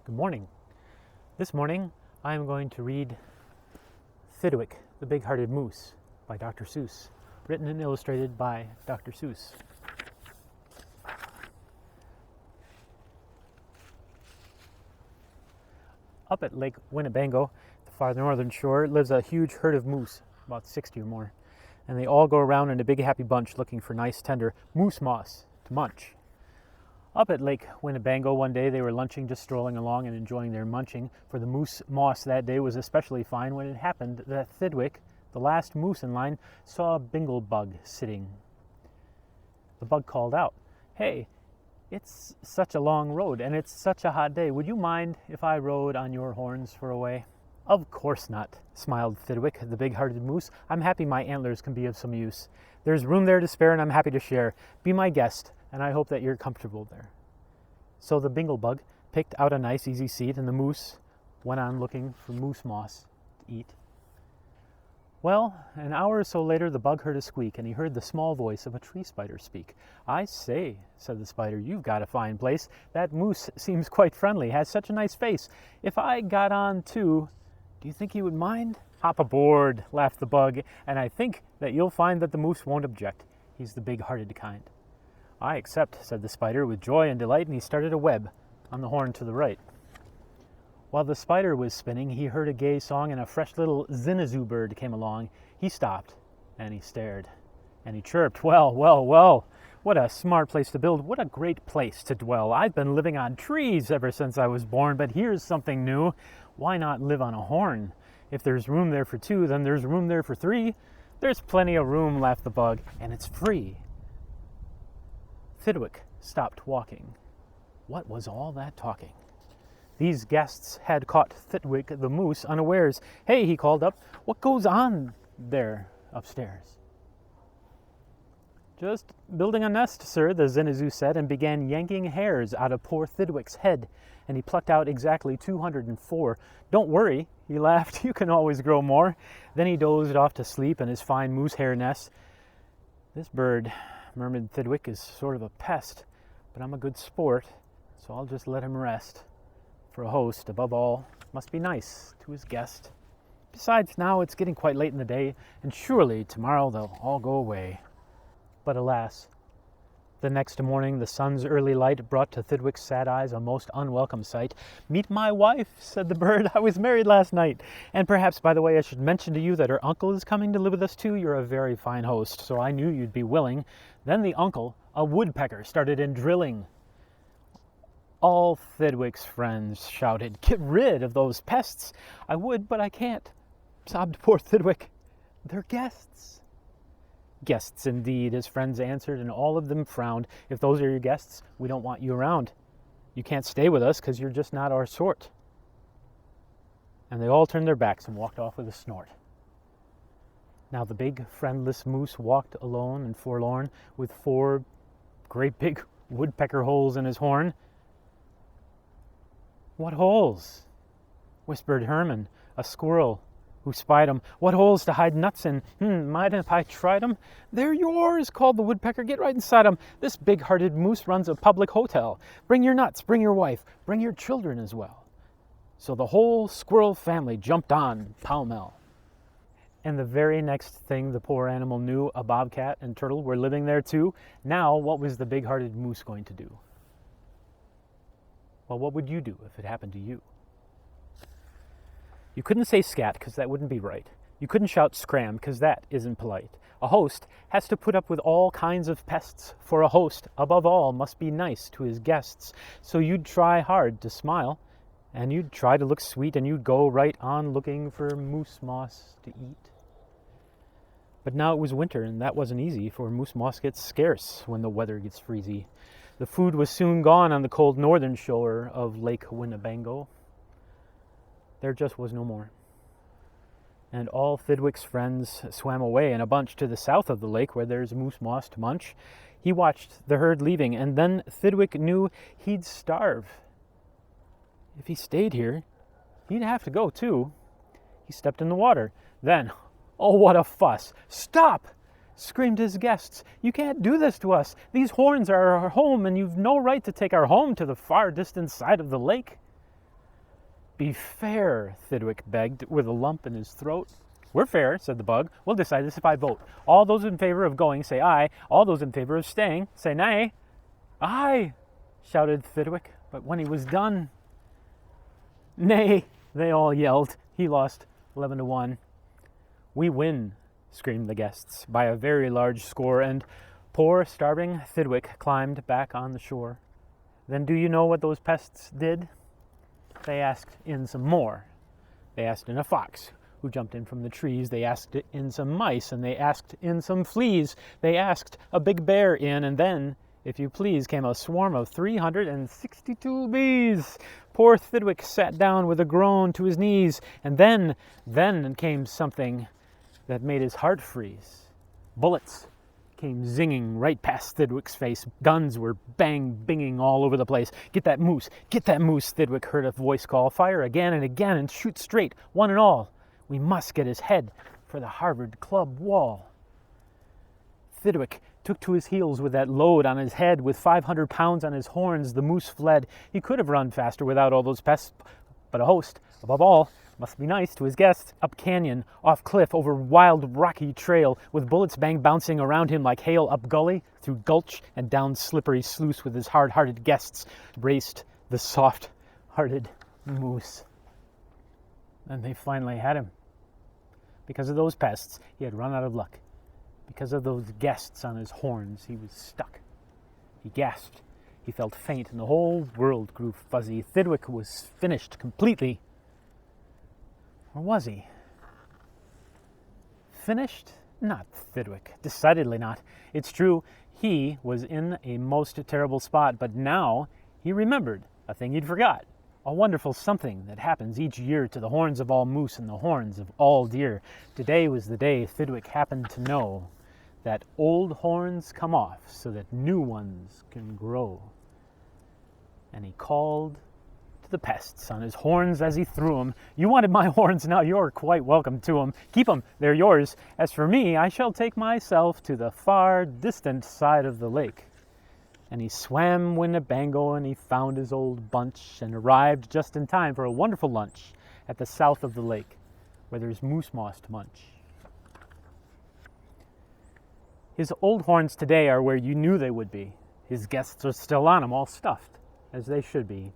Good morning. This morning I am going to read Thidwick, the Big-Hearted Moose by Dr. Seuss, written and illustrated by Dr. Seuss. Up at Lake Winnebago, the far northern shore, lives a huge herd of moose, about 60 or more, and they all go around in a big happy bunch looking for nice tender moose moss to munch. Up at Lake Winnebago one day they were lunching, just strolling along and enjoying their munching, for the moose moss that day was especially fine when it happened that Thidwick, the last moose in line, saw a bingle bug sitting. The bug called out, "Hey, it's such a long road and it's such a hot day. Would you mind if I rode on your horns for a way?" "Of course not," smiled Thidwick, the big-hearted moose. "I'm happy my antlers can be of some use. There's room there to spare and I'm happy to share. Be my guest, and I hope that you're comfortable there." So the bingle bug picked out a nice easy seat and the moose went on looking for moose moss to eat. Well, an hour or so later the bug heard a squeak and he heard the small voice of a tree spider speak. "I say," said the spider, "you've got a fine place. That moose seems quite friendly, has such a nice face. If I got on too, do you think he would mind?" "Hop aboard," laughed the bug, "and I think that you'll find that the moose won't object. He's the big-hearted kind." "I accept," said the spider with joy and delight, and he started a web on the horn to the right. While the spider was spinning, he heard a gay song, and a fresh little zinazoo bird came along. He stopped, and he stared, and he chirped, "Well, well, well, what a smart place to build. What a great place to dwell. I've been living on trees ever since I was born, but here's something new. Why not live on a horn? If there's room there for two, then there's room there for three." "There's plenty of room," laughed the bug, "and it's free." Thidwick stopped walking. What was all that talking? These guests had caught Thidwick the moose unawares. "Hey," he called up, "what goes on there upstairs?" "Just building a nest, sir," the zinazoo said, and began yanking hairs out of poor Thidwick's head, and he plucked out exactly 204. "Don't worry," he laughed, "you can always grow more." Then he dozed off to sleep in his fine moose hair nest. "This bird," murmured Thidwick, "is sort of a pest, but I'm a good sport, so I'll just let him rest. For a host, above all, must be nice to his guest. Besides, now it's getting quite late in the day, and surely tomorrow they'll all go away." But alas, the next morning the sun's early light brought to Thidwick's sad eyes a most unwelcome sight. "Meet my wife," said the bird. "I was married last night. And perhaps, by the way, I should mention to you that her uncle is coming to live with us too. You're a very fine host, so I knew you'd be willing." Then the uncle, a woodpecker, started in drilling. All Thidwick's friends shouted, "Get rid of those pests." "I would, but I can't," sobbed poor Thidwick. "They're guests." "Guests indeed," his friends answered, and all of them frowned. "If those are your guests, we don't want you around. You can't stay with us because you're just not our sort." And they all turned their backs and walked off with a snort. Now the big, friendless moose walked alone and forlorn, with 4 great big woodpecker holes in his horn. "What holes?" whispered Herman, a squirrel who spied 'em. "What holes to hide nuts in? Mind if I tried 'em?" "They're yours," called the woodpecker. "Get right inside 'em. This big-hearted moose runs a public hotel. Bring your nuts, bring your wife, bring your children as well." So the whole squirrel family jumped on pell-mell. And the very next thing the poor animal knew, a bobcat and turtle were living there too. Now, what was the big-hearted moose going to do? Well, what would you do if it happened to you? You couldn't say scat, because that wouldn't be right. You couldn't shout scram, because that isn't polite. A host has to put up with all kinds of pests, for a host, above all, must be nice to his guests. So you'd try hard to smile, and you'd try to look sweet, and you'd go right on looking for moose moss to eat. But now it was winter, and that wasn't easy, for moose moss gets scarce when the weather gets freezy. The food was soon gone on the cold northern shore of Lake Winnebago. There just was no more. And all Thidwick's friends swam away in a bunch to the south of the lake where there's moose moss to munch. He watched the herd leaving, and then Thidwick knew he'd starve. If he stayed here, he'd have to go too. He stepped in the water. Then, oh, what a fuss! "Stop!" screamed his guests. "You can't do this to us. These horns are our home, and you've no right to take our home to the far distant side of the lake." Be fair, Thidwick begged, with a lump in his throat. We're fair, said the bug. We'll decide this if I vote. All those in favor of going, say aye. All those in favor of staying, say nay. Aye, shouted Thidwick, but when he was done... Nay, they all yelled. He lost 11-1. We win, screamed the guests, by a very large score, and poor, starving Thidwick climbed back on the shore. Then do you know what those pests did? They asked in some more. They asked in a fox, who jumped in from the trees. They asked in some mice, and they asked in some fleas. They asked a big bear in, and then, if you please, came a swarm of 362 bees. Poor Thidwick sat down with a groan to his knees, and then came something that made his heart freeze. Bullets came zinging right past Thidwick's face. Guns were binging all over the place. Get that moose, Thidwick heard a voice call. Fire again and again and shoot straight, one and all. We must get his head for the Harvard Club wall. Thidwick took to his heels with that load on his head. With 500 pounds on his horns, the moose fled. He could have run faster without all those pests, but a host, above all, must be nice to his guests. Up canyon, off cliff, over wild rocky trail, with bullets bouncing around him like hail, up gully, through gulch, and down slippery sluice with his hard-hearted guests, raced the soft-hearted moose. And they finally had him. Because of those pests, he had run out of luck. Because of those guests on his horns, he was stuck. He gasped. He felt faint, and the whole world grew fuzzy. Thidwick was finished completely. Or was he? Finished? Not Thidwick. Decidedly not. It's true, he was in a most terrible spot, but now he remembered a thing he'd forgot. A wonderful something that happens each year to the horns of all moose and the horns of all deer. Today was the day Thidwick happened to know that old horns come off so that new ones can grow. And he called to the pests on his horns as he threw 'em. You wanted my horns, now you're quite welcome to 'em. Keep 'em, they're yours. As for me, I shall take myself to the far distant side of the lake. And he swam Winnebago, and he found his old bunch, and arrived just in time for a wonderful lunch at the south of the lake, where there's moose moss to munch. His old horns today are where you knew they would be. His guests are still on 'em, all stuffed, as they should be.